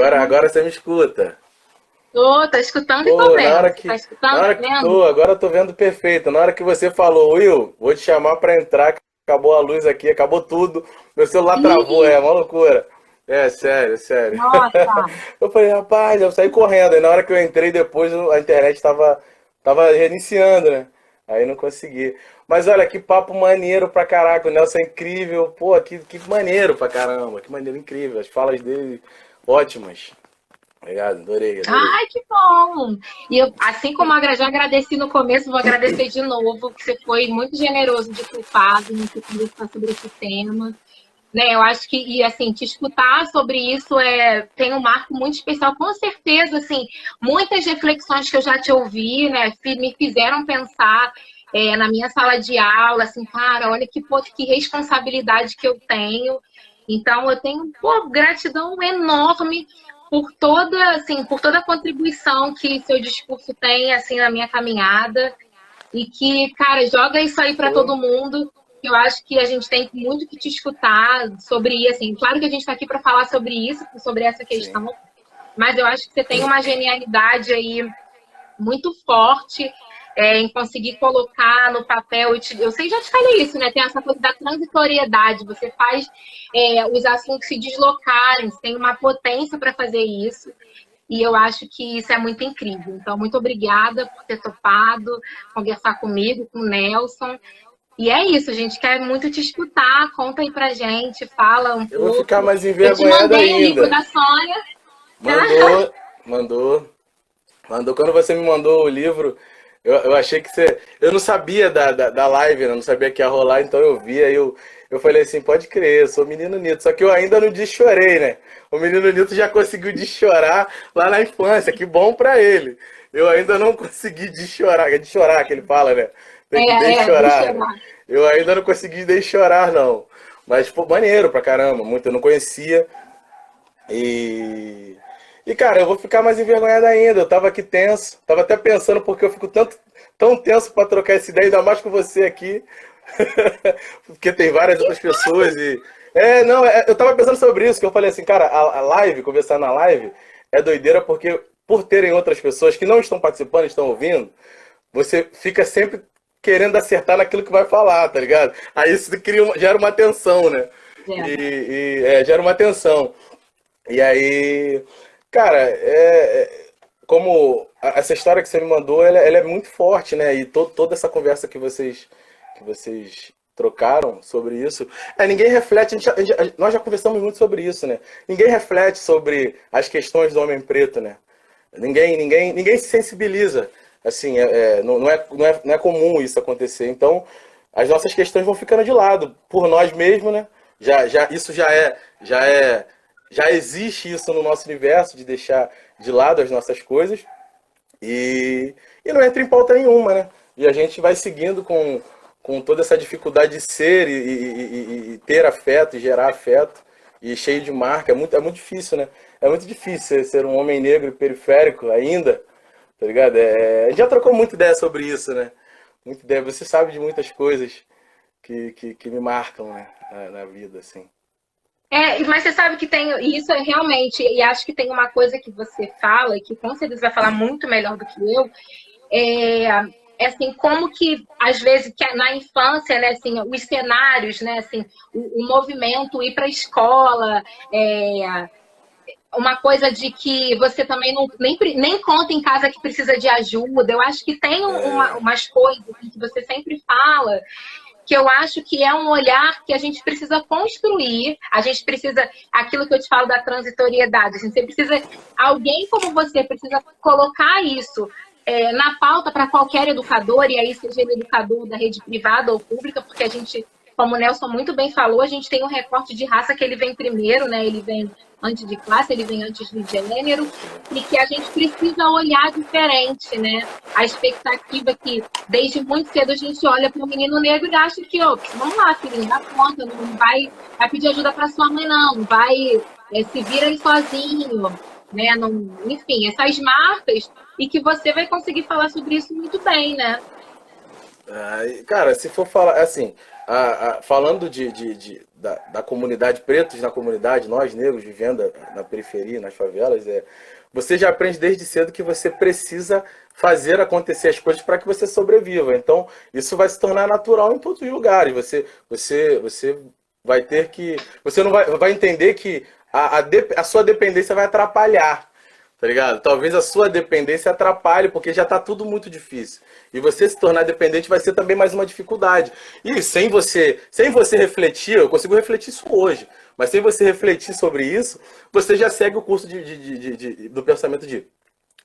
agora você me escuta. Tô escutando e tô Pô, vendo. Você tá na escutando, hora tá que vendo? tô, agora eu tô vendo perfeito. Na hora que você falou, Will, vou te chamar pra entrar, que acabou a luz aqui, acabou tudo. Meu celular travou, Ih, é uma loucura. É, sério, sério. nossa. Eu falei, rapaz, eu saí correndo. Aí na hora que eu entrei depois, a internet tava reiniciando, né? Aí não consegui. Mas olha, que papo maneiro pra caraca. O Nelson é incrível. Pô, que maneiro pra caramba. Que maneiro incrível. As falas dele ótimas. Obrigado, adorei, adorei. Ai, que bom! E eu, assim como já agradeci no começo, vou agradecer de novo, que você foi muito generoso de culpado em se conversar sobre esse tema. Né, eu acho que, e assim, te escutar sobre isso tem um marco muito especial, com certeza, assim, muitas reflexões que eu já te ouvi, né, me fizeram pensar na minha sala de aula, assim, cara, olha que responsabilidade que eu tenho. Então, eu tenho, pô, gratidão enorme por toda a contribuição que seu discurso tem, assim, na minha caminhada. E que, cara, joga isso aí para Pô, todo mundo. Eu acho que a gente tem muito que te escutar sobre, assim, claro que a gente está aqui para falar sobre isso, sobre essa sim. questão, mas eu acho que você tem uma genialidade aí muito forte em conseguir colocar no papel. Eu sei, já te falei isso, né? Tem essa coisa da transitoriedade. Você faz os assuntos se deslocarem, você tem uma potência para fazer isso. E eu acho que isso é muito incrível. Então, muito obrigada por ter topado conversar comigo, com o Nelson. E é isso, a gente quer muito te escutar. Conta aí pra gente, fala um Eu vou ficar pouco. mais Eu te envergonhado mandei o livro ainda. da Sônia. Mandou, mandou. Mandou. Quando você me mandou o livro, eu achei que você. Eu não sabia da live, né? Eu não sabia que ia rolar, então eu vi, eu falei assim, pode crer, eu sou o menino Nito. Só que eu ainda não deschorei, né? O menino Nito já conseguiu deschorar lá na infância, que bom pra ele. Eu ainda não consegui deschorar, é de chorar que ele fala, né? Tem que Deixa deschorar, eu né? lá. Eu ainda não consegui deschorar, não. Mas, pô, maneiro pra caramba, muito, eu não conhecia. E, cara, eu vou ficar mais envergonhado ainda. Eu tava aqui tenso, tava até pensando porque eu fico tão tenso pra trocar essa ideia, ainda mais com você aqui, porque tem várias outras pessoas e. Não, eu tava pensando sobre isso, que eu falei assim, cara, a live, conversar na live, é doideira porque por terem outras pessoas que não estão participando, estão ouvindo, você fica sempre querendo acertar naquilo que vai falar, tá ligado? Aí isso gera uma tensão, né? Gera. Gera uma tensão. E aí, cara, como essa história que você me mandou, ela é muito forte, né? E toda essa conversa que vocês trocaram sobre isso, ninguém reflete, nós já conversamos muito sobre isso, né? Ninguém reflete sobre as questões do homem preto, né? Ninguém se sensibiliza. Assim, não é comum isso acontecer. Então, as nossas questões vão ficando de lado por nós mesmos, né? Isso já existe isso no nosso universo de deixar de lado as nossas coisas e não entra em pauta nenhuma, né? E a gente vai seguindo com toda essa dificuldade de ser e ter afeto e gerar afeto e cheio de marca. É muito difícil, né? É muito difícil ser um homem negro e periférico ainda, tá ligado? A gente já trocou muita ideia sobre isso, né? Muita ideia. Você sabe de muitas coisas que me marcam, né? Na vida, assim. Mas você sabe que tem isso é realmente, e acho que tem uma coisa que você fala, que com certeza vai falar muito melhor do que eu, é, é assim, como que às vezes que na infância, né, assim, os cenários, né, assim, o movimento, ir para a escola, uma coisa de que você também nem conta em casa que precisa de ajuda. Eu acho que tem umas coisas assim, que você sempre fala que eu acho que é um olhar que a gente precisa construir, a gente precisa, aquilo que eu te falo da transitoriedade, assim, você precisa, alguém como você precisa colocar isso na pauta para qualquer educador, e aí seja ele educador da rede privada ou pública, porque a gente, como o Nelson muito bem falou, a gente tem um recorte de raça que ele vem primeiro, né? Ele vem antes de classe, ele vem antes de gênero, e que a gente precisa olhar diferente, né? A expectativa que desde muito cedo a gente olha para o menino negro e acha que, ó, vamos lá, filhinho, dá conta, não vai pedir ajuda para sua mãe, não vai se vira aí sozinho, né? Não, enfim, essas marcas, e que você vai conseguir falar sobre isso muito bem, né? Cara, se for falar, assim, falando da comunidade, pretos na comunidade, nós negros vivendo na periferia, nas favelas, você já aprende desde cedo que você precisa fazer acontecer as coisas para que você sobreviva. Então, isso vai se tornar natural em todos os lugares. Você vai ter que... Você não vai entender que a sua dependência vai atrapalhar, tá ligado? Talvez a sua dependência atrapalhe, porque já está tudo muito difícil. E você se tornar dependente vai ser também mais uma dificuldade. E sem você refletir, eu consigo refletir isso hoje, mas sem você refletir sobre isso, você já segue o curso do pensamento de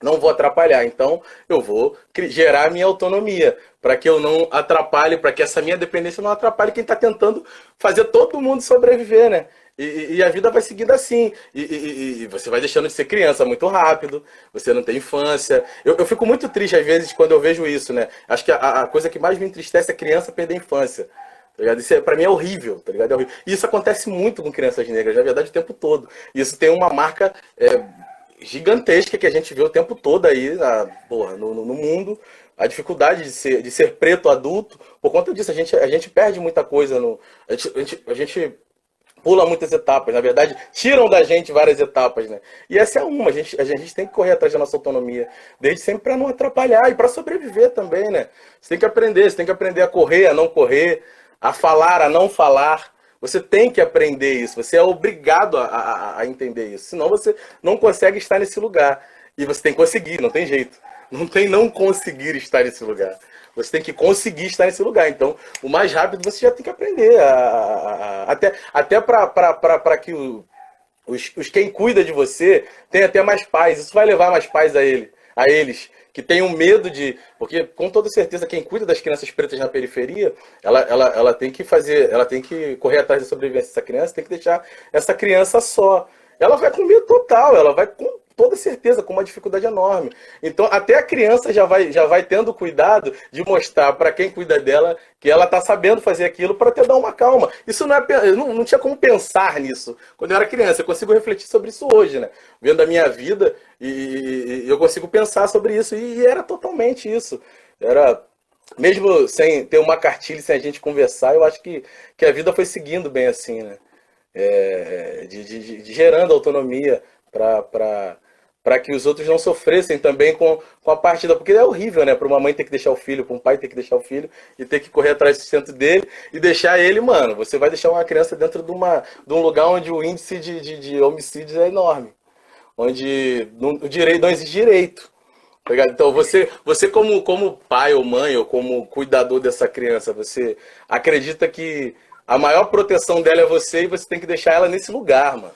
não vou atrapalhar, então eu vou gerar a minha autonomia, para que eu não atrapalhe, para que essa minha dependência não atrapalhe quem está tentando fazer todo mundo sobreviver, né? E a vida vai seguindo assim. E você vai deixando de ser criança muito rápido, você não tem infância. Eu fico muito triste às vezes quando eu vejo isso, né? Acho que a coisa que mais me entristece é a criança perder a infância. Tá ligado? Isso pra mim é horrível, tá ligado? É horrível. E isso acontece muito com crianças negras, na verdade, o tempo todo. Isso tem uma marca gigantesca que a gente vê o tempo todo aí no mundo. A dificuldade de ser preto adulto, por conta disso, a gente perde muita coisa. A gente pula muitas etapas, na verdade, tiram da gente várias etapas, né? E essa é uma, a gente tem que correr atrás da nossa autonomia, desde sempre para não atrapalhar e para sobreviver também, né? Você tem que aprender a correr, a não correr, a falar, a não falar. Você tem que aprender isso, você é obrigado a entender isso, senão você não consegue estar nesse lugar. E você tem que conseguir, não tem jeito. Não tem não conseguir estar nesse lugar. Você tem que conseguir estar nesse lugar. Então, o mais rápido você já tem que aprender. Até para que quem cuida de você tenha até mais paz. Isso vai levar mais paz a eles. Que tenham medo de... Porque, com toda certeza, quem cuida das crianças pretas na periferia, ela tem que correr atrás da sobrevivência dessa criança, tem que deixar essa criança só. Ela vai com medo total, ela vai com toda certeza, com uma dificuldade enorme. Então, até a criança já vai tendo cuidado de mostrar para quem cuida dela que ela está sabendo fazer aquilo para até dar uma calma. Isso não tinha como pensar nisso quando eu era criança. Eu consigo refletir sobre isso hoje, né? Vendo a minha vida e eu consigo pensar sobre isso. E era totalmente isso. Mesmo sem ter uma cartilha, sem a gente conversar, eu acho que a vida foi seguindo bem assim, né? Gerando autonomia para que os outros não sofressem também com a partida, porque é horrível, né? Para uma mãe ter que deixar o filho, para um pai ter que deixar o filho e ter que correr atrás do sustento dele e deixar ele, mano. Você vai deixar uma criança dentro de um lugar onde o índice de homicídios é enorme, onde não existe direito. Tá ligado? Então você como pai ou mãe ou como cuidador dessa criança, você acredita que a maior proteção dela é você e você tem que deixar ela nesse lugar, mano.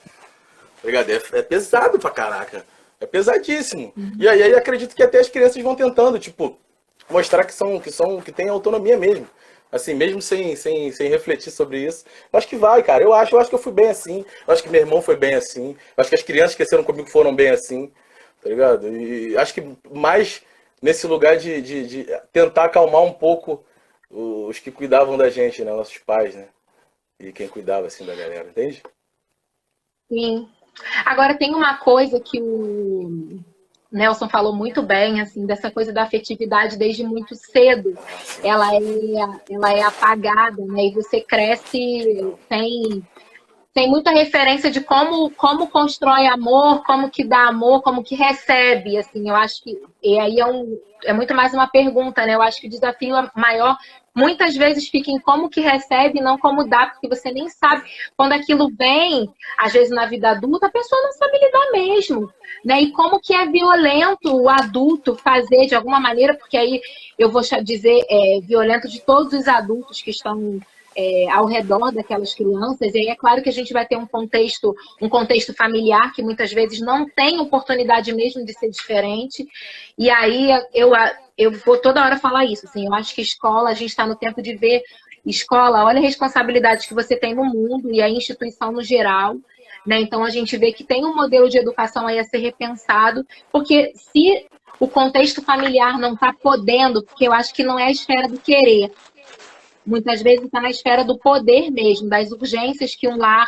Tá ligado? É pesado pra caraca. É pesadíssimo. E aí acredito que até as crianças vão tentando, tipo, mostrar que tem autonomia mesmo. Assim, mesmo sem refletir sobre isso. Eu acho que vai, cara. Eu acho que eu fui bem assim. Eu acho que meu irmão foi bem assim. Eu acho que as crianças que cresceram comigo foram bem assim. Tá ligado? E acho que mais nesse lugar de tentar acalmar um pouco os que cuidavam da gente, né? Nossos pais, né? E quem cuidava, assim, da galera. Entende? Sim. Agora, tem uma coisa que o Nelson falou muito bem, assim, dessa coisa da afetividade desde muito cedo. Ela é apagada, né? E você cresce tem muita referência de como constrói amor, como que dá amor, como que recebe, assim, eu acho que... E aí é muito mais uma pergunta, né? Eu acho que o desafio maior muitas vezes fica em como que recebe, não como dá, porque você nem sabe. Quando aquilo vem, às vezes na vida adulta, a pessoa não sabe lidar mesmo, né? E como que é violento o adulto fazer de alguma maneira, porque aí eu vou dizer, violento de todos os adultos que estão ao redor daquelas crianças. E aí é claro que a gente vai ter um contexto familiar que muitas vezes não tem oportunidade mesmo de ser diferente. E aí eu vou toda hora falar isso, assim, eu acho que escola, a gente está no tempo de ver escola, olha a responsabilidade que você tem no mundo e a instituição no geral, né? Então a gente vê que tem um modelo de educação aí a ser repensado, porque se o contexto familiar não está podendo, porque eu acho que não é a esfera do querer, muitas vezes está na esfera do poder mesmo, das urgências que um lar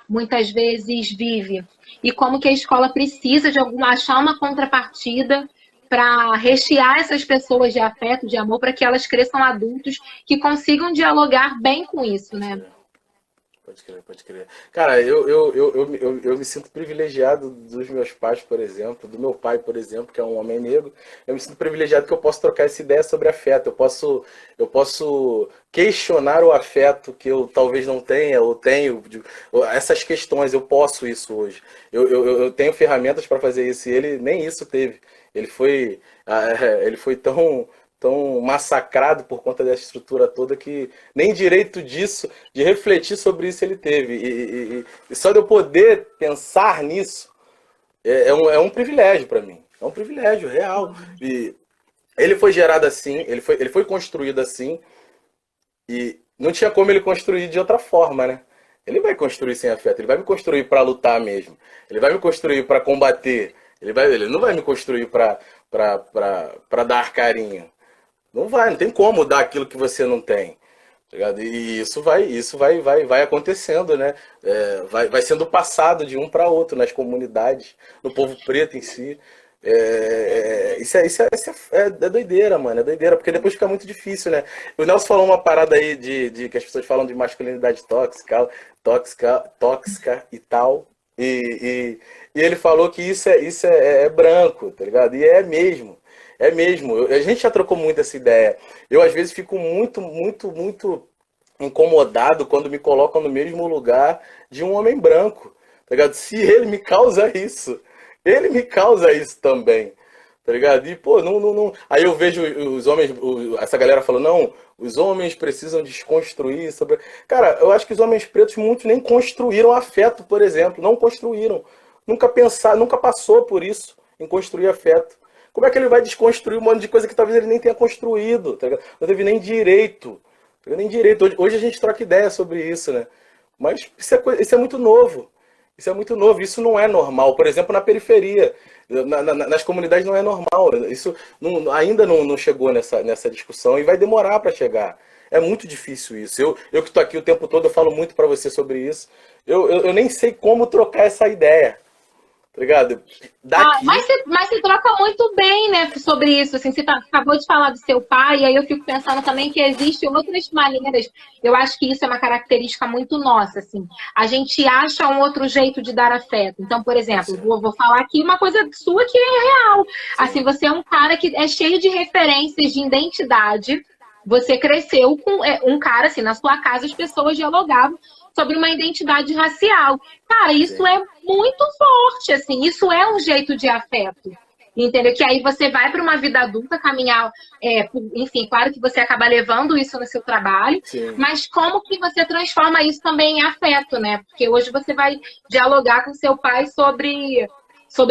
muitas vezes vive. E como que a escola precisa de achar uma contrapartida para rechear essas pessoas de afeto, de amor, para que elas cresçam adultos que consigam dialogar bem com isso, né? Pode crer, pode crer. Cara, eu me sinto privilegiado dos meus pais, por exemplo, do meu pai, por exemplo, que é um homem negro. Eu me sinto privilegiado que eu posso trocar essa ideia sobre afeto. Eu posso questionar o afeto que eu talvez não tenha, ou tenho. Essas questões, eu posso isso hoje. Eu tenho ferramentas para fazer isso, e ele nem isso teve. Ele foi tão massacrado por conta dessa estrutura toda que nem direito disso, de refletir sobre isso ele teve. E só de eu poder pensar nisso é um privilégio para mim. É um privilégio real. E ele foi gerado assim, ele foi construído assim, e não tinha como ele construir de outra forma, né? Ele vai construir sem afeto, ele vai me construir para lutar mesmo. Ele vai me construir para combater. Ele não vai me construir para dar carinho. Não vai, não tem como dar aquilo que você não tem. Tá ligado? E isso vai acontecendo, né? Vai sendo passado de um para outro nas comunidades, no povo preto em si. Isso é doideira, mano. É doideira, porque depois fica muito difícil, né? O Nelson falou uma parada aí de que as pessoas falam de masculinidade tóxica e tal. E ele falou que isso é branco, tá ligado? E é mesmo. É mesmo. A gente já trocou muito essa ideia. Eu, às vezes, fico muito, muito, muito incomodado quando me colocam no mesmo lugar de um homem branco, tá ligado? Se ele me causa isso também, tá ligado? E, pô, não. Aí eu vejo os homens, essa galera falando, não, os homens precisam desconstruir sobre. Cara, eu acho que os homens pretos muitos nem construíram afeto, por exemplo. Não construíram. Nunca pensaram, nunca passou por isso, em construir afeto. Como é que ele vai desconstruir um monte de coisa que talvez ele nem tenha construído, tá ligado? Não teve nem direito. Tá ligado? Nem direito. Hoje a gente troca ideia sobre isso, né? Mas isso é muito novo. Isso é muito novo. Isso não é normal. Por exemplo, na periferia. Nas comunidades não é normal. Isso ainda não chegou nessa discussão e vai demorar para chegar. É muito difícil isso. Eu que estou aqui o tempo todo, eu falo muito para você sobre isso. Eu nem sei como trocar essa ideia. Tá ligado? Mas você troca muito bem, né, sobre isso. Assim, você acabou de falar do seu pai, e aí eu fico pensando também que existem outras maneiras. Eu acho que isso é uma característica muito nossa, assim. A gente acha um outro jeito de dar afeto. Então, por exemplo, vou falar aqui uma coisa sua que é real. Assim, você é um cara que é cheio de referências de identidade. Você cresceu com um cara, assim, na sua casa as pessoas dialogavam sobre uma identidade racial. Cara, isso é muito forte, assim, isso é um jeito de afeto, entendeu? Que aí você vai para uma vida adulta caminhar, enfim, claro que você acaba levando isso no seu trabalho, mas como que você transforma isso também em afeto, né? Porque hoje você vai dialogar com seu pai sobre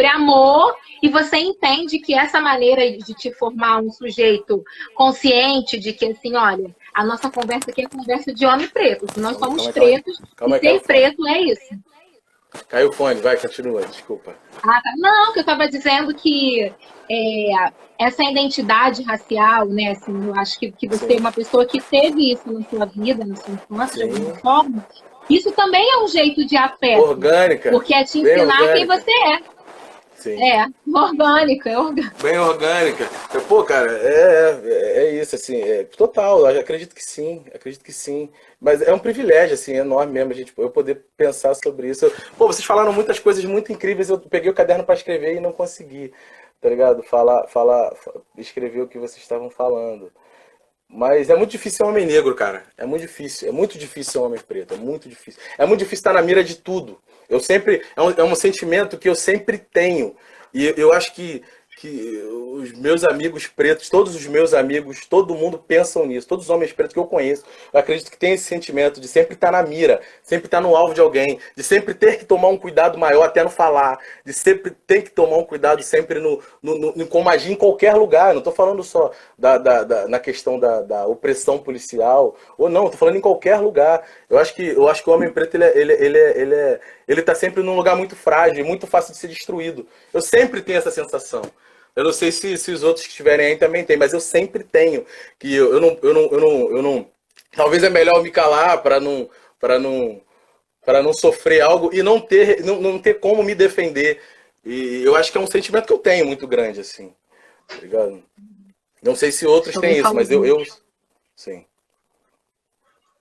amor, e você entende que essa maneira de te formar um sujeito consciente de que, assim, olha, a nossa conversa aqui é conversa de homem preto. Nós somos pretos, e ser preto é isso. Caiu o fone, vai, continua, desculpa. Tá. Não, que eu estava dizendo que essa identidade racial, né, assim, eu acho que você é uma pessoa que teve isso na sua vida, na sua infância, de alguma forma. Isso também é um jeito de afeto. Orgânica. Porque é te ensinar quem você é. Sim. Orgânica. Bem orgânica. Pô, cara, é isso, assim, total, eu acredito que sim. Mas é um privilégio, assim, enorme mesmo, eu poder pensar sobre isso. Pô, vocês falaram muitas coisas muito incríveis, eu peguei o caderno para escrever e não consegui, tá ligado? Escrever o que vocês estavam falando. Mas é muito difícil ser um homem negro, cara. É muito difícil ser um homem preto, é muito difícil. É muito difícil estar na mira de tudo. É um sentimento que eu sempre tenho. E eu acho que os meus amigos pretos, todos os meus amigos, todo mundo pensam nisso. Todos os homens pretos que eu conheço, eu acredito que tem esse sentimento de sempre estar na mira, sempre estar no alvo de alguém, de sempre ter que tomar um cuidado maior até no falar, de sempre ter que tomar um cuidado sempre em como agir em qualquer lugar. Não estou falando só na questão da opressão policial, ou não, estou falando em qualquer lugar. Eu acho que o homem preto ele está sempre num lugar muito frágil, muito fácil de ser destruído. Eu sempre tenho essa sensação. Eu não sei se os outros que estiverem aí também tem, mas eu sempre tenho. Que eu não. Talvez é melhor me calar para não sofrer algo e não ter como me defender. E eu acho que é um sentimento que eu tenho muito grande, assim. Tá ligado? Não sei se outros têm isso, mas eu sim.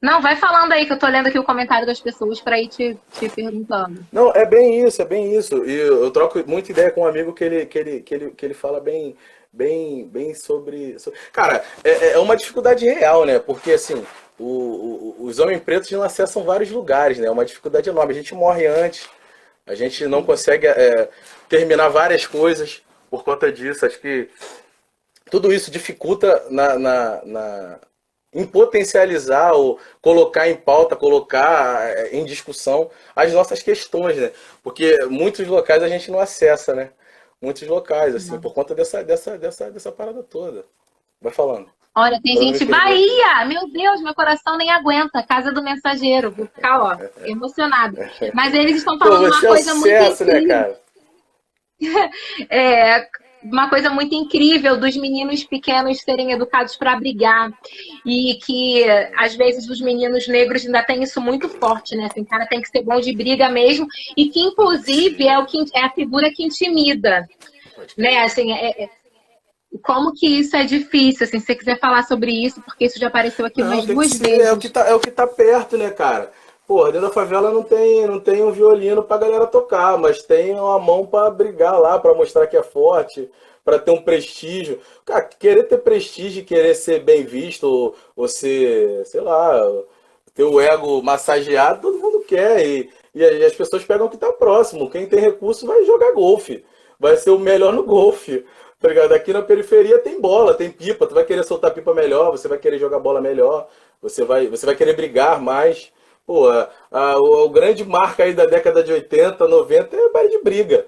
Não, vai falando aí que eu tô lendo aqui o comentário das pessoas para ir te perguntando. Não, é bem isso, é bem isso. E eu troco muita ideia com um amigo que ele fala bem Cara, é uma dificuldade real, né? Porque assim, os homens pretos não acessam vários lugares, né? É uma dificuldade enorme. A gente morre antes, a gente não consegue terminar várias coisas por conta disso. Acho que tudo isso dificulta em potencializar ou colocar em pauta, colocar em discussão as nossas questões, né? Porque muitos locais a gente não acessa, né? Muitos locais, assim, por conta dessa parada toda. Vai falando. Olha, tem Pra não me gente, perder aqui. Bahia! Meu Deus, meu coração nem aguenta. Casa do Mensageiro. Vou ficar, ó, emocionada. Mas eles estão Pô, falando uma você é o coisa muito sucesso, né, incrível. cara? É, uma coisa muito incrível dos meninos pequenos serem educados para brigar e que às vezes os meninos negros ainda têm isso muito forte, né? Assim, o cara tem que ser bom de briga mesmo e que inclusive Sim, é a figura que intimida, pode né? crer. Assim, como que isso é difícil? Assim, se você quiser falar sobre isso, porque isso já apareceu aqui Não, umas tem que duas ser, vezes. é o que tá perto, né, cara? Porra, dentro da favela não tem um violino pra galera tocar, mas tem uma mão pra brigar lá, pra mostrar que é forte, pra ter um prestígio. Cara, querer ter prestígio, querer ser bem visto, ou ser, sei lá, ter o ego massageado, todo mundo quer. E as pessoas pegam o que tá próximo. Quem tem recurso vai jogar golfe, vai ser o melhor no golfe. Tá ligado? Aqui na periferia tem bola, tem pipa. Tu vai querer soltar pipa melhor, você vai querer jogar bola melhor, você vai querer brigar mais. Pô, o grande marca aí da década de 80, 90 é baile de briga.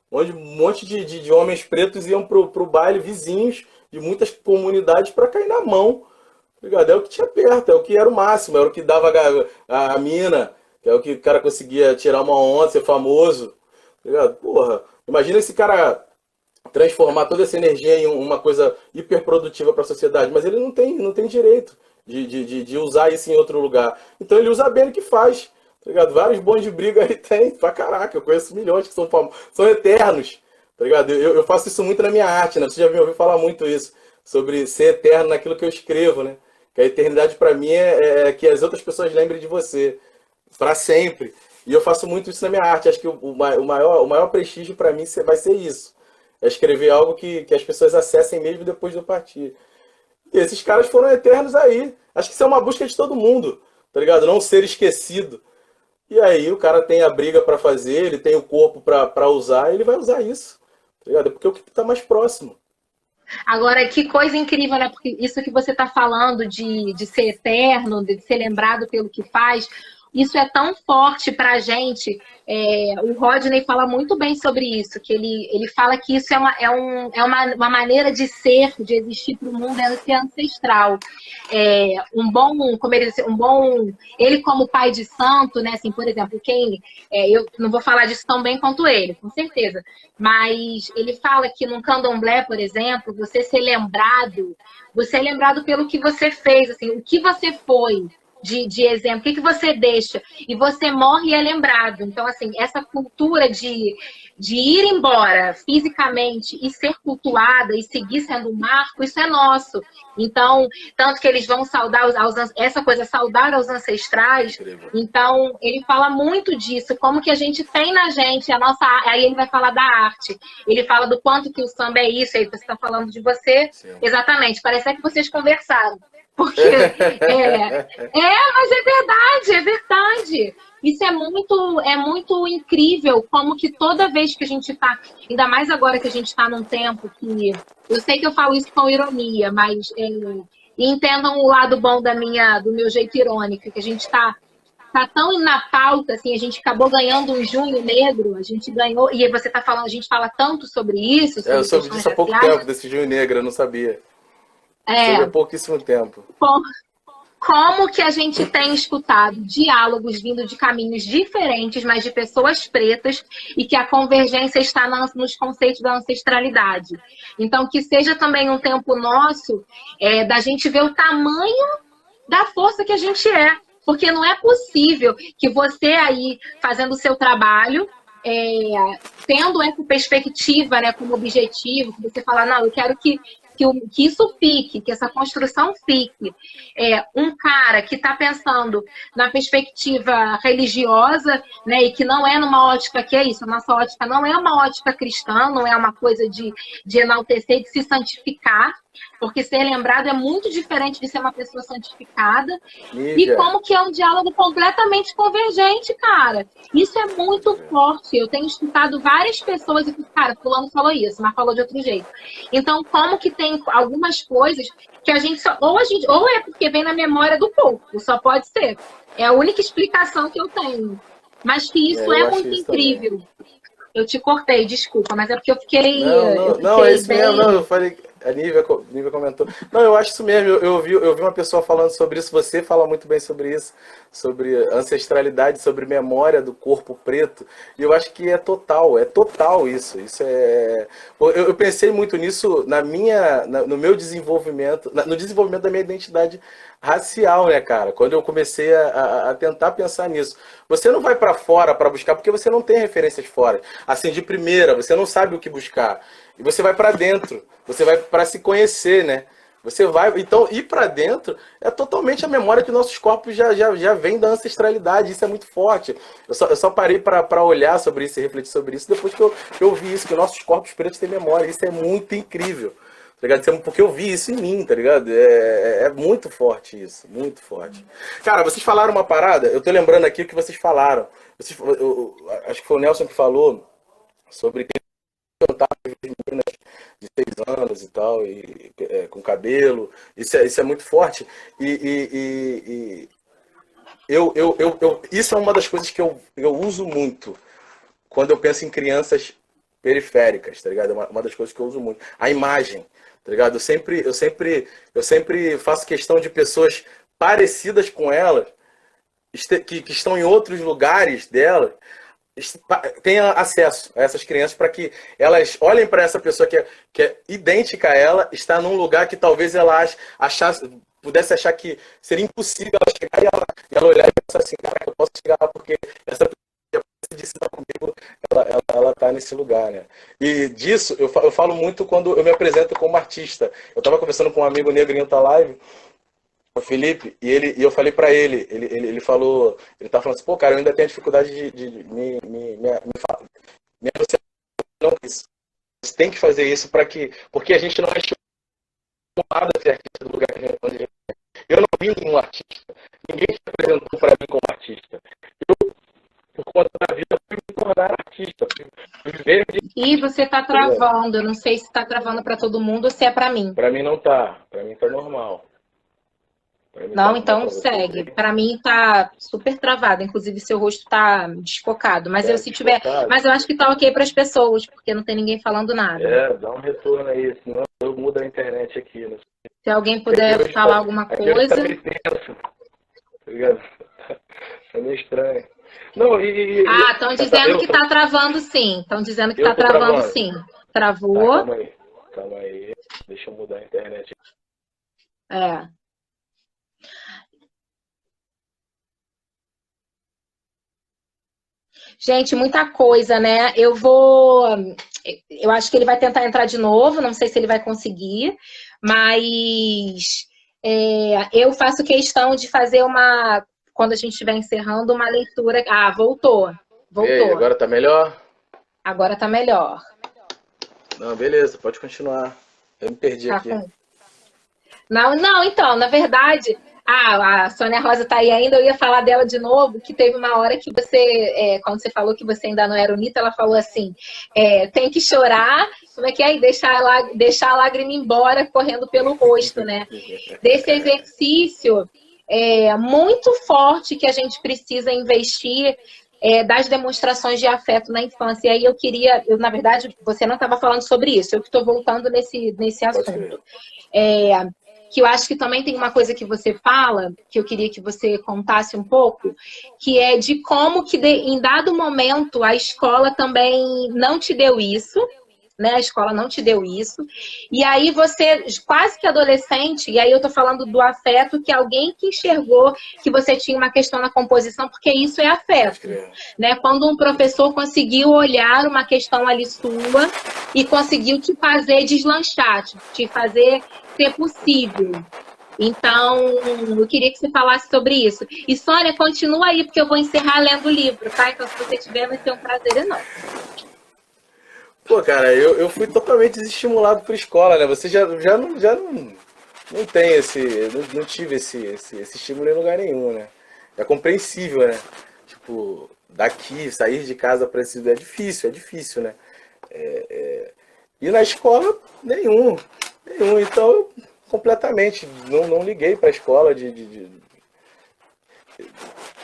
Onde um monte de homens pretos iam pro baile vizinhos de muitas comunidades pra cair na mão. Tá ligado? É o que tinha perto, é o que era o máximo, era o que dava a mina, é o que o cara conseguia tirar uma onda, ser famoso. Tá ligado? Porra, imagina esse cara transformar toda essa energia em uma coisa hiperprodutiva para a sociedade, mas ele não tem direito de usar isso em outro lugar. Então ele usa bem o que faz. Tá ligado? Vários bons de briga aí tem, pra caraca, eu conheço milhões que são eternos. Tá ligado? Eu faço isso muito na minha arte, né? Você já me ouviu falar muito isso, sobre ser eterno naquilo que eu escrevo, né? Que a eternidade para mim é que as outras pessoas lembrem de você, para sempre. E eu faço muito isso na minha arte. Acho que o maior prestígio para mim vai ser isso. É escrever algo que as pessoas acessem mesmo depois de eu partir. E esses caras foram eternos aí. Acho que isso é uma busca de todo mundo, tá ligado? Não ser esquecido. E aí o cara tem a briga pra fazer, ele tem o corpo pra usar, e ele vai usar isso, tá ligado? É porque é o que tá mais próximo. Agora, que coisa incrível, né? Porque isso que você está falando de ser eterno, de ser lembrado pelo que faz, isso é tão forte para a gente. O Rodney fala muito bem sobre isso, que ele fala que isso é uma maneira de ser, de existir para o mundo, é ser ancestral. Como ele diz, ele como pai de santo, né? Assim, por exemplo, eu não vou falar disso tão bem quanto ele, com certeza. Mas ele fala que num candomblé, por exemplo, você é lembrado pelo que você fez, assim, o que você foi de exemplo, o que você deixa, e você morre e é lembrado. Então, assim, essa cultura de ir embora fisicamente e ser cultuada e seguir sendo um marco, isso é nosso. Então, tanto que eles vão saudar essa coisa, saudar aos ancestrais. Incrível. Então, ele fala muito disso, como que a gente tem na gente a nossa. Aí ele vai falar da arte. Ele fala do quanto que o samba é isso, aí você está falando de você. Sim. Exatamente, parece que vocês conversaram. Porque mas é verdade, é verdade. Isso é muito incrível, como que toda vez que a gente está, ainda mais agora que a gente está num tempo que eu sei que eu falo isso com ironia, mas entendam o lado bom do meu jeito irônico, que a gente tá tão na pauta, assim, a gente acabou ganhando um junho negro, a gente ganhou, e você tá falando, a gente fala tanto sobre isso, Eu sobre soube questões disso há pouco raciais. tempo, desse Junho Negro, eu não sabia. Soube há É, pouquíssimo tempo. como que a gente tem escutado diálogos vindo de caminhos diferentes, mas de pessoas pretas, e que a convergência está nos conceitos da ancestralidade. Então, que seja também um tempo nosso da gente ver o tamanho da força que a gente é. Porque não é possível que você aí, fazendo o seu trabalho, tendo essa perspectiva, né, como objetivo, que você fala, não, eu quero que que isso fique, que essa construção fique. Um cara que está pensando na perspectiva religiosa, né, e que não é numa ótica que é isso, a nossa ótica não é uma ótica cristã, não é uma coisa de enaltecer, de se santificar, porque ser lembrado é muito diferente de ser uma pessoa santificada. Nívia. E como que é um diálogo completamente convergente, cara. Isso é muito forte. Eu tenho escutado várias pessoas e, cara, fulano falou isso, mas falou de outro jeito. Então, como que tem algumas coisas que a gente só... Ou é porque vem na memória do povo, só pode ser. É a única explicação que eu tenho. Mas que isso é muito incrível. Também. Eu te cortei, desculpa, mas é porque eu fiquei... Não, é isso mesmo, não, eu falei... A Nívia comentou. Não, eu acho isso mesmo. Eu ouvi uma pessoa falando sobre isso. Você fala muito bem sobre isso, sobre ancestralidade, sobre memória do corpo preto. E eu acho que é total isso. Isso é. Eu pensei muito nisso no meu desenvolvimento, no desenvolvimento da minha identidade racial, né, cara? Quando eu comecei a tentar pensar nisso. Você não vai para fora para buscar porque você não tem referências fora. Assim, de primeira, você não sabe o que buscar. E você vai para dentro, você vai para se conhecer, né? Você vai, então, ir para dentro é totalmente a memória que nossos corpos já vem da ancestralidade, isso é muito forte. Eu só parei para olhar sobre isso e refletir sobre isso depois que eu vi isso, que nossos corpos pretos têm memória, isso é muito incrível, tá ligado? Porque eu vi isso em mim, tá ligado? É muito forte isso, muito forte. Cara, vocês falaram uma parada, eu tô lembrando aqui o que vocês falaram, acho que foi o Nelson que falou sobre cantar meninas de 6 anos e tal, com cabelo, isso é muito forte. Isso é uma das coisas que eu uso muito quando eu penso em crianças periféricas, tá ligado? Uma das coisas que eu uso muito. A imagem, tá ligado? Eu sempre faço questão de pessoas parecidas com elas, que estão em outros lugares dela, tenha acesso a essas crianças para que elas olhem para essa pessoa que é idêntica a ela, está num lugar que talvez ela pudesse achar que seria impossível ela chegar e ela olhar e pensar assim, cara, eu posso chegar lá porque essa pessoa que disse tá comigo, ela tá nesse lugar, né? E disso eu falo muito quando eu me apresento como artista. Eu estava conversando com um amigo negro em outra live, o Felipe, e eu falei pra ele falou, ele tá falando assim, pô, cara, eu ainda tenho dificuldade de me não isso. Você tem que fazer isso porque a gente não é chamado a ser artista do lugar que a gente Eu não vim como artista, ninguém se apresentou pra mim como artista. Eu, por conta da vida, fui me tornar artista. E você tá travando, eu não sei se tá travando pra todo mundo ou se é pra mim. Pra mim não tá, pra mim tá normal. Não, então segue. Para mim tá super travado, inclusive seu rosto tá desfocado. Mas se tiver, mas eu acho que tá ok para as pessoas, porque não tem ninguém falando nada. Dá um retorno aí, senão eu mudo a internet aqui. Né? Se alguém puder falar alguma coisa. Tá meio tenso, tá ligado? É meio estranho. Não, estão dizendo que tá travando sim. Estão dizendo que tá travando sim. Travou. Calma aí. Deixa eu mudar a internet. Gente, muita coisa, né? Eu acho que ele vai tentar entrar de novo, não sei se ele vai conseguir, mas eu faço questão de fazer quando a gente estiver encerrando, uma leitura. Voltou. Ei, agora tá melhor? Agora tá melhor. Não, beleza, pode continuar. Eu me perdi aqui. Não, então, na verdade... a Sônia Rosa tá aí ainda, eu ia falar dela de novo, que teve uma hora que você, quando você falou que você ainda não era unita, ela falou assim, tem que chorar, como é que é? E deixar a lágrima embora correndo pelo rosto, né? Desse exercício muito forte que a gente precisa investir das demonstrações de afeto na infância. E aí na verdade, você não estava falando sobre isso, eu que estou voltando nesse assunto. Que eu acho que também tem uma coisa que você fala, que eu queria que você contasse um pouco, que é de como que em dado momento a escola também não te deu isso, né? A escola não te deu isso. E aí você, quase que adolescente, e aí eu tô falando do afeto, que alguém que enxergou que você tinha uma questão na composição, porque isso é Pode afeto, crer. né? Quando um professor conseguiu olhar uma questão ali sua e conseguiu te fazer deslanchar, te fazer ser possível. Então, eu queria que você falasse sobre isso. E, Sônia, continua aí, porque eu vou encerrar lendo o livro, tá? Então, se você tiver, vai ser um prazer enorme. Pô, cara, eu fui totalmente desestimulado por escola, né? Você não tem esse. Não tive esse estímulo em lugar nenhum, né? É compreensível, né? Tipo, daqui, sair de casa para esse. É difícil, né? E na escola, nenhum. Nenhum. Então, eu completamente não liguei para a escola em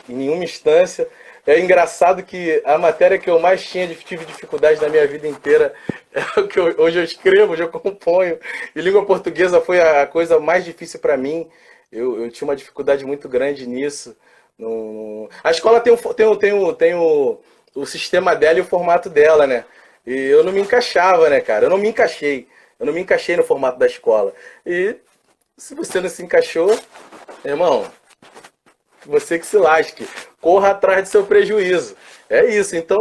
nenhuma instância. É engraçado que a matéria que eu mais tive dificuldade na minha vida inteira é o que hoje eu escrevo, hoje eu componho. E língua portuguesa foi a coisa mais difícil para mim. Eu tinha uma dificuldade muito grande nisso. A escola tem o sistema dela e o formato dela, né? E eu não me encaixava, né, cara? Eu não me encaixei. Eu não me encaixei no formato da escola. E se você não se encaixou, irmão, você que se lasque. Corra atrás do seu prejuízo. É isso. Então,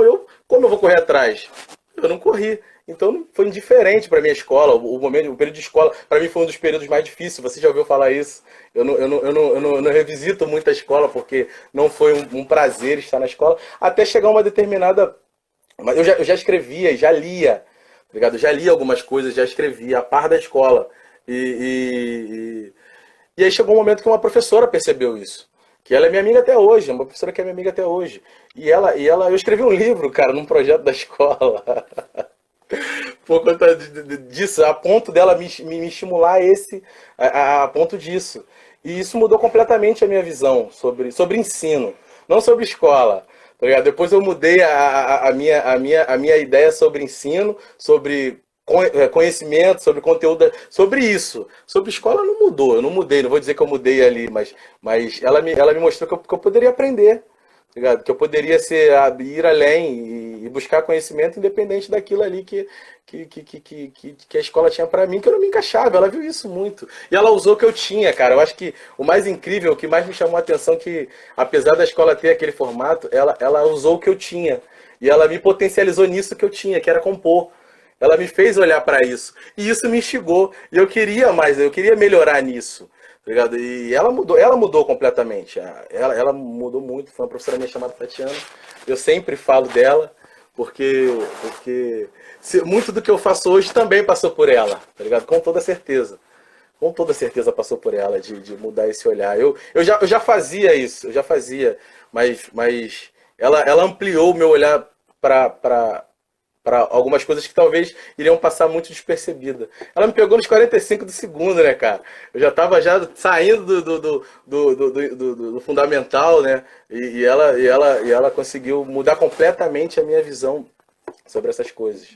como eu vou correr atrás? Eu não corri. Então, foi indiferente para minha escola. O período de escola, para mim, foi um dos períodos mais difíceis. Você já ouviu falar isso? Eu não revisito muito a escola, porque não foi um prazer estar na escola. Até chegar uma determinada... Eu já escrevia, já lia. Tá ligado? Eu já lia algumas coisas, já escrevia, a par da escola. E aí chegou um momento que uma professora percebeu isso. Que ela é minha amiga até hoje, é uma professora que é minha amiga até hoje. Eu escrevi um livro, cara, num projeto da escola. Por conta disso, a ponto dela me estimular a ponto disso. E isso mudou completamente a minha visão sobre ensino, não sobre escola. Tá ligado? Depois eu mudei a minha ideia sobre ensino, sobre conhecimento, sobre conteúdo, sobre isso. Sobre escola não mudou, eu não mudei, não vou dizer que eu mudei ali, mas ela me mostrou que eu poderia aprender, tá ligado? Que eu poderia ir além e buscar conhecimento independente daquilo ali que a escola tinha pra mim, que eu não me encaixava. Ela viu isso muito. E ela usou o que eu tinha, cara. Eu acho que o mais incrível, o que mais me chamou a atenção, que apesar da escola ter aquele formato, ela usou o que eu tinha. E ela me potencializou nisso que eu tinha, que era compor. Ela me fez olhar para isso. E isso me instigou. E eu queria mais, eu queria melhorar nisso. Tá ligado? E ela mudou completamente. Ela mudou muito. Foi uma professora minha chamada Tatiana. Eu sempre falo dela, porque muito do que eu faço hoje também passou por ela. Tá ligado? Com toda certeza. Com toda certeza passou por ela, de mudar esse olhar. Eu já fazia isso, eu já fazia. Mas ela ampliou o meu olhar para algumas coisas que talvez iriam passar muito despercebida. Ela me pegou nos 45 do segundo, né, cara? Eu já estava saindo do fundamental, né? E ela conseguiu mudar completamente a minha visão sobre essas coisas.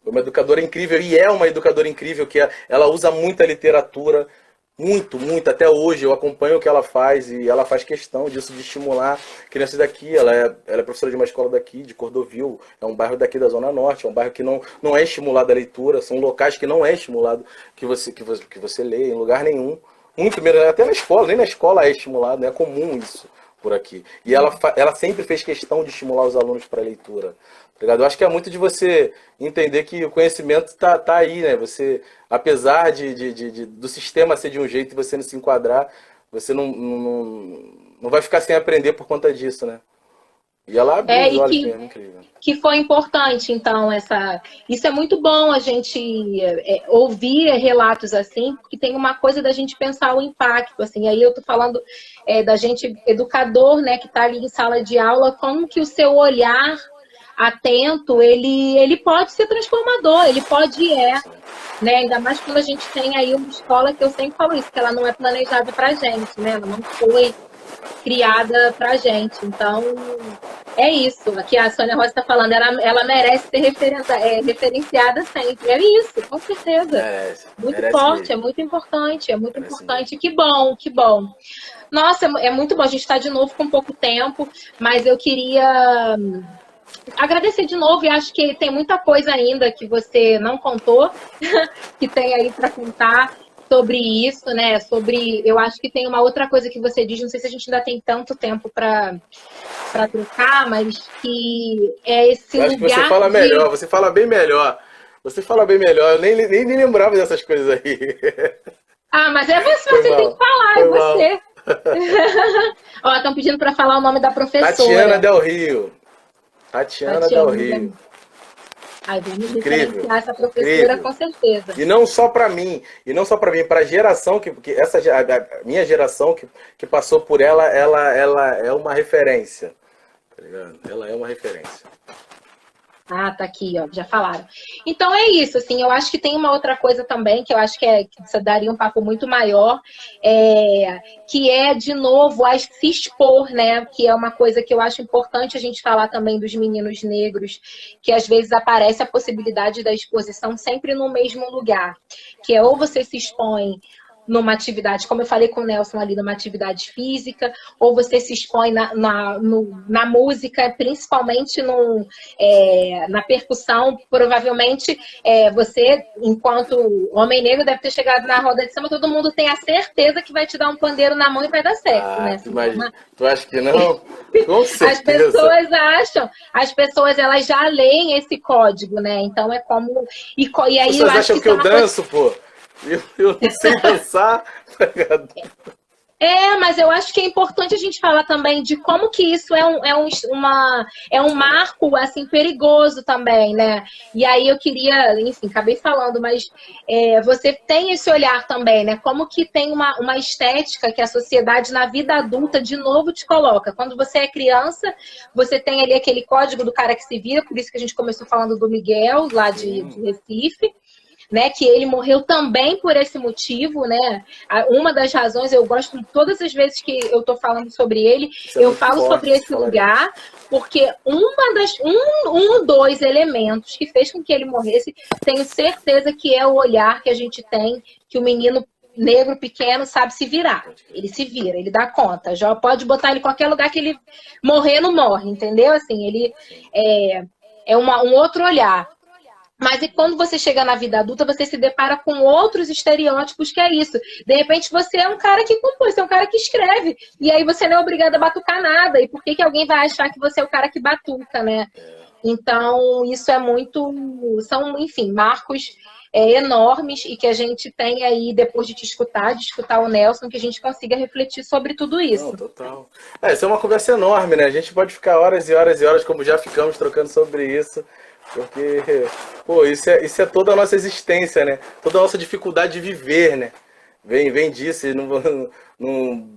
Foi uma educadora incrível, e é uma educadora incrível, que ela usa muita literatura, muito, muito. Até hoje eu acompanho o que ela faz, e ela faz questão disso, de estimular crianças daqui. Ela é professora de uma escola daqui, de Cordovil, é um bairro daqui da Zona Norte, é um bairro que não é estimulado a leitura, são locais que não é estimulado que você lê em lugar nenhum. Muito menos, até na escola, nem na escola é estimulado, né? É comum isso por aqui. E ela sempre fez questão de estimular os alunos para a leitura. Tá ligado? Eu acho que é muito de você entender que o conhecimento tá aí, né? Você, apesar do sistema ser de um jeito e você não se enquadrar, você não vai ficar sem aprender por conta disso, né? E ela abriu os olhos mesmo, incrível. Que foi importante, então, isso é muito bom a gente ouvir relatos assim, porque tem uma coisa da gente pensar o impacto, assim, aí eu tô falando da gente, educador, né, que tá ali em sala de aula, como que o seu olhar atento, ele pode ser transformador, ele pode né, ainda mais quando a gente tem aí uma escola, que eu sempre falo isso, que ela não é planejada pra gente, né, ela não foi criada pra gente. Então, é isso. Aqui a Sônia Rosa está falando, ela merece ser referenciada sempre. É isso, com certeza. Muito forte, mesmo. É muito importante, é muito importante. Mesmo. Que bom, que bom. Nossa, é muito bom. A gente está de novo com pouco tempo, mas eu queria agradecer de novo, e acho que tem muita coisa ainda que você não contou, que tem aí para contar sobre isso, né? Eu acho que tem uma outra coisa que você diz, não sei se a gente ainda tem tanto tempo para trocar, mas que é esse Eu acho que você lugar fala de... melhor, você fala bem melhor. Você fala bem melhor, eu nem lembrava dessas coisas aí. Ah, mas é você, Foi você tem que mal, falar, é foi mal. você. Ó, estão pedindo para falar o nome da Tatiana professora. Del Rio. Tatiana Del Tatiana. Rio. Aí vamos Incrível, diferenciar essa professora incrível. com certeza. E não só para mim, para a geração que a minha geração que passou por ela é uma referência, tá ligado? Ela é uma referência. Ah, tá aqui, ó, já falaram. Então é isso, assim, eu acho que tem uma outra coisa também, que eu acho que você daria um papo muito maior, que é, de novo, a se expor, né? Que é uma coisa que eu acho importante a gente falar também dos meninos negros, que às vezes aparece a possibilidade da exposição sempre no mesmo lugar, que é ou você se expõe numa atividade, como eu falei com o Nelson ali, numa atividade física, ou você se expõe na música, principalmente na percussão. Provavelmente você, enquanto homem negro, deve ter chegado na roda de samba, todo mundo tem a certeza que vai te dar um pandeiro na mão e vai dar certo, Ah, né? tu Assim, imagina. Tu acha que não? Com as certeza. pessoas acham, as pessoas elas já leem esse código, né? Então é como. E As aí eu pessoas acho acham que que isso é eu uma coisa. danço, pô. Eu não sei dançar, tá ligado? Mas eu acho que é importante a gente falar também de como que isso é um marco, assim, perigoso também, né? E aí eu queria, enfim, acabei falando, mas você tem esse olhar também, né? Como que tem uma estética que a sociedade na vida adulta de novo te coloca. Quando você é criança, você tem ali aquele código do cara que se vira, por isso que a gente começou falando do Miguel, lá de Recife, né, que ele morreu também por esse motivo, né? Uma das razões, eu gosto, todas as vezes que eu estou falando sobre ele, Isso é eu muito falo sobre forte de esse falar lugar, isso. porque dois elementos que fez com que ele morresse, tenho certeza que é o olhar que a gente tem, que o menino negro pequeno sabe se virar. Ele se vira, ele dá conta. Já pode botar ele em qualquer lugar que ele morrer, não morre, entendeu? Assim, ele um outro olhar. Mas e quando você chega na vida adulta, você se depara com outros estereótipos que é isso. De repente, você é um cara que compõe, você é um cara que escreve. E aí você não é obrigado a batucar nada. E por que alguém vai achar que você é o cara que batuca, né? Então, isso é muito... São, enfim, marcos enormes e que a gente tem aí, depois de escutar o Nelson, que a gente consiga refletir sobre tudo Não, isso. total. Isso é uma conversa enorme, né? A gente pode ficar horas e horas e horas, como já ficamos, trocando sobre isso. Porque, pô, isso é toda a nossa existência, né? Toda a nossa dificuldade de viver, né? Vem disso. E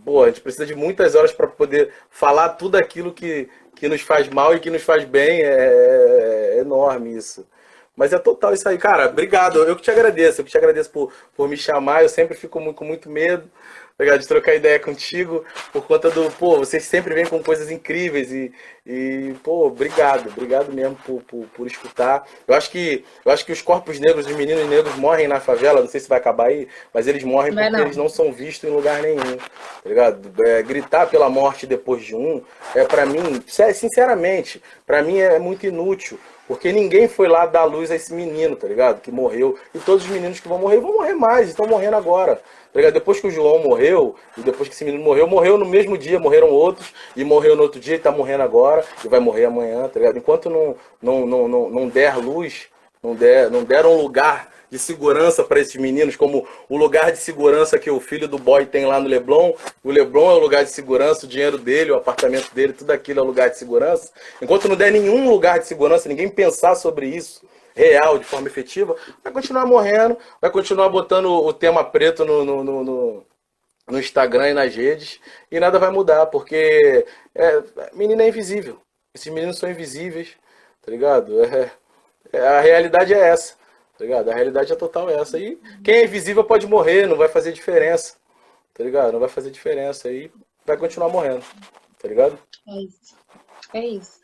pô, a gente precisa de muitas horas para poder falar tudo aquilo que nos faz mal e que nos faz bem. É enorme isso. Mas é total isso aí, cara. Obrigado. Eu que te agradeço por me chamar. Eu sempre fico com muito medo, tá ligado? De trocar ideia contigo, por conta pô, vocês sempre vêm com coisas incríveis pô, obrigado mesmo por escutar. Eu acho que os corpos negros, os meninos negros morrem na favela, não sei se vai acabar aí, mas eles morrem Não é porque não. eles não são vistos em lugar nenhum, tá ligado? Gritar pela morte depois de para mim, sinceramente, pra mim é muito inútil. Porque ninguém foi lá dar luz a esse menino, tá ligado? Que morreu. E todos os meninos que vão morrer mais, estão morrendo agora. Tá ligado? Depois que o João morreu, e depois que esse menino morreu no mesmo dia, morreram outros, e morreu no outro dia e tá morrendo agora, e vai morrer amanhã, tá ligado? Enquanto não der luz, não der um lugar de segurança para esses meninos, como o lugar de segurança que o filho do boy tem lá no Leblon. O Leblon é o lugar de segurança, o dinheiro dele, o apartamento dele, tudo aquilo é o lugar de segurança. Enquanto não der nenhum lugar de segurança, ninguém pensar sobre isso real, de forma efetiva, vai continuar morrendo, vai continuar botando o tema preto no Instagram e nas redes, e nada vai mudar, porque menino é invisível. Esses meninos são invisíveis, tá ligado? A realidade é essa. Tá ligado? A realidade é total essa. E quem é invisível pode morrer, não vai fazer diferença. Tá ligado? Não vai fazer diferença. E vai continuar morrendo. Tá ligado? É isso. É isso.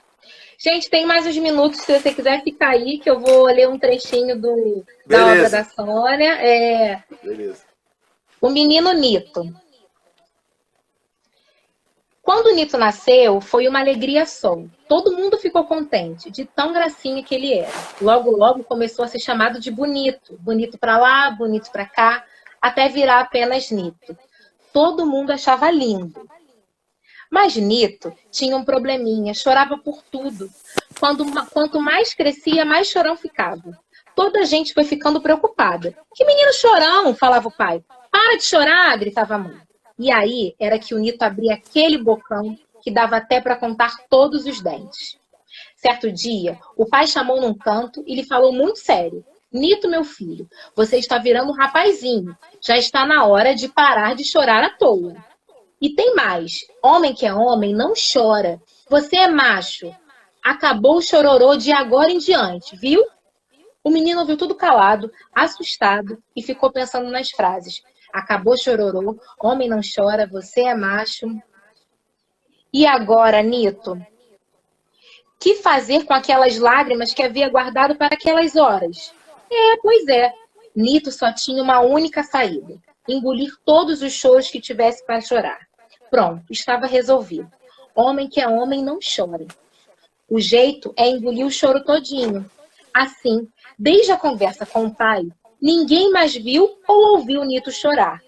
Gente, tem mais uns minutos, se você quiser ficar aí, que eu vou ler um trechinho da obra da Beleza. Sônia. Beleza. O Menino Nito. Quando o Nito nasceu, foi uma alegria só. Todo mundo ficou contente, de tão gracinha que ele era. Logo, logo começou a ser chamado de Bonito. Bonito pra lá, bonito pra cá, até virar apenas Nito. Todo mundo achava lindo. Mas Nito tinha um probleminha, chorava por tudo. Quanto mais crescia, mais chorão ficava. Toda a gente foi ficando preocupada. Que menino chorão, falava o pai. Para de chorar, gritava a mãe. E aí era que o Nito abria aquele bocão que dava até para contar todos os dentes. Certo dia, o pai chamou num canto e lhe falou muito sério. Nito, meu filho, você está virando um rapazinho. Já está na hora de parar de chorar à toa. E tem mais, homem que é homem não chora. Você é macho. Acabou o chororô de agora em diante, viu? O menino ouviu tudo calado, assustado, e ficou pensando nas frases. Acabou chororô, homem não chora, você é macho. E agora, Nito? Que fazer com aquelas lágrimas que havia guardado para aquelas horas? Pois é. Nito só tinha uma única saída. Engolir todos os choros que tivesse para chorar. Pronto, estava resolvido. Homem que é homem não chora. O jeito é engolir o choro todinho. Assim, desde a conversa com o pai, ninguém mais viu ou ouviu Nito chorar.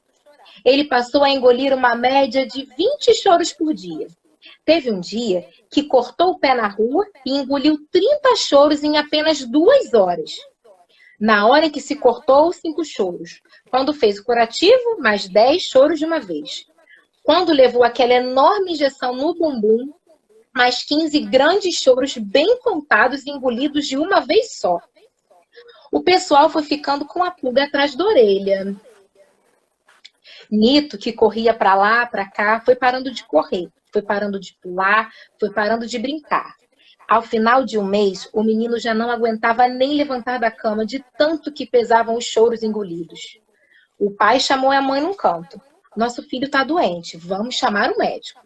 Ele passou a engolir uma média de 20 choros por dia. Teve um dia que cortou o pé na rua e engoliu 30 choros em apenas 2 horas. Na hora em que se cortou, 5 choros. Quando fez o curativo, mais 10 choros de uma vez. Quando levou aquela enorme injeção no bumbum, mais 15 grandes choros bem contados e engolidos de uma vez só. O pessoal foi ficando com a pulga atrás da orelha. Nito, que corria para lá, para cá, foi parando de correr, foi parando de pular, foi parando de brincar. Ao final de um mês, o menino já não aguentava nem levantar da cama de tanto que pesavam os choros engolidos. O pai chamou a mãe num canto. Nosso filho está doente, vamos chamar o médico.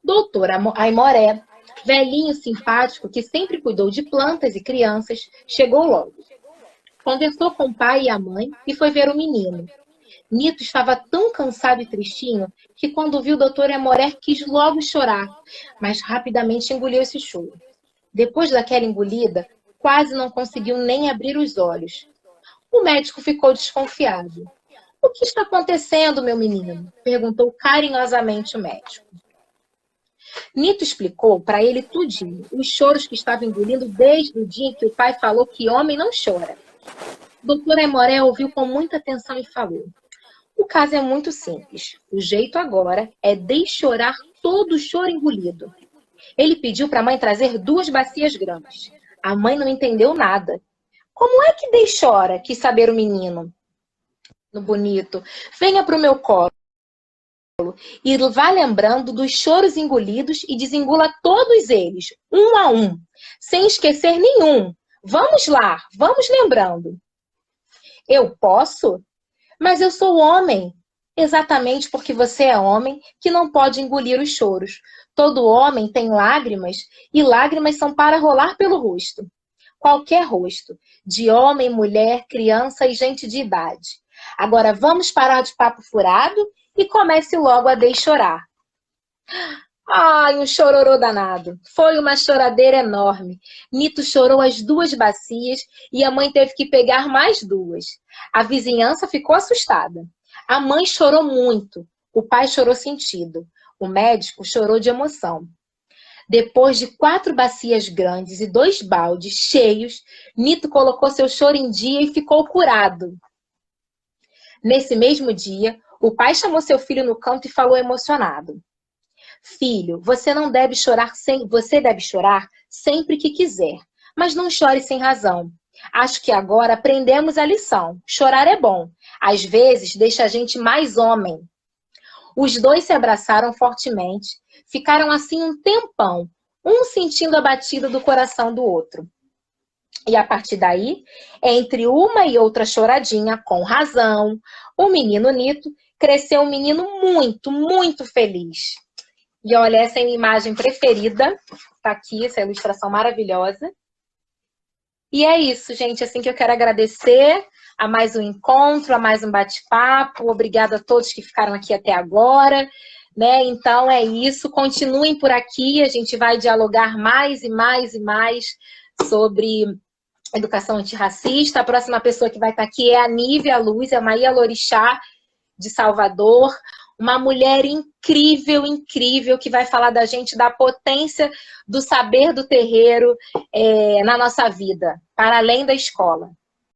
Doutor Aimoré, velhinho simpático que sempre cuidou de plantas e crianças, chegou logo. Conversou com o pai e a mãe e foi ver o menino. Nito estava tão cansado e tristinho que quando viu o doutor Aimoré quis logo chorar, mas rapidamente engoliu esse choro. Depois daquela engolida, quase não conseguiu nem abrir os olhos. O médico ficou desconfiado. O que está acontecendo, meu menino? Perguntou carinhosamente o médico. Nito explicou para ele tudinho, os choros que estava engolindo desde o dia em que o pai falou que homem não chora. O doutor Aimoré ouviu com muita atenção e falou: o caso é muito simples. O jeito agora é deschorar todo o choro engolido. Ele pediu para a mãe trazer 2 bacias grandes. A mãe não entendeu nada. Como é que chora? Quis saber o menino. No bonito, venha para o meu colo e vá lembrando dos choros engolidos e desengula todos eles, um a um, sem esquecer nenhum. Vamos lá, vamos lembrando. Eu posso? Mas eu sou homem. Exatamente porque você é homem que não pode engolir os choros. Todo homem tem lágrimas e lágrimas são para rolar pelo rosto. Qualquer rosto, de homem, mulher, criança e gente de idade. Agora vamos parar de papo furado e comece logo a chorar. Ai, um chororô danado. Foi uma choradeira enorme. Nito chorou as 2 bacias e a mãe teve que pegar mais 2. A vizinhança ficou assustada. A mãe chorou muito. O pai chorou sentido. O médico chorou de emoção. Depois de 4 bacias grandes e 2 baldes cheios, Nito colocou seu choro em dia e ficou curado. Nesse mesmo dia, o pai chamou seu filho no canto e falou emocionado: filho, você deve chorar sempre que quiser, mas não chore sem razão. Acho que agora aprendemos a lição. Chorar é bom. Às vezes deixa a gente mais homem. Os 2 se abraçaram fortemente, ficaram assim um tempão, um sentindo a batida do coração do outro. E a partir daí, entre uma e outra choradinha, com razão, o menino Nito cresceu um menino muito, muito feliz. E olha, essa é a minha imagem preferida. Tá aqui, essa ilustração maravilhosa. E é isso, gente. Assim que eu quero agradecer a mais um encontro, a mais um bate-papo. Obrigada a todos que ficaram aqui até agora. né? Então é isso, continuem por aqui, a gente vai dialogar mais e mais e mais sobre educação antirracista. A próxima pessoa que vai estar aqui é a Nívia Luz, é a Maria Lorixá, de Salvador, uma mulher incrível, incrível, que vai falar da gente, da potência do saber do terreiro na nossa vida, para além da escola.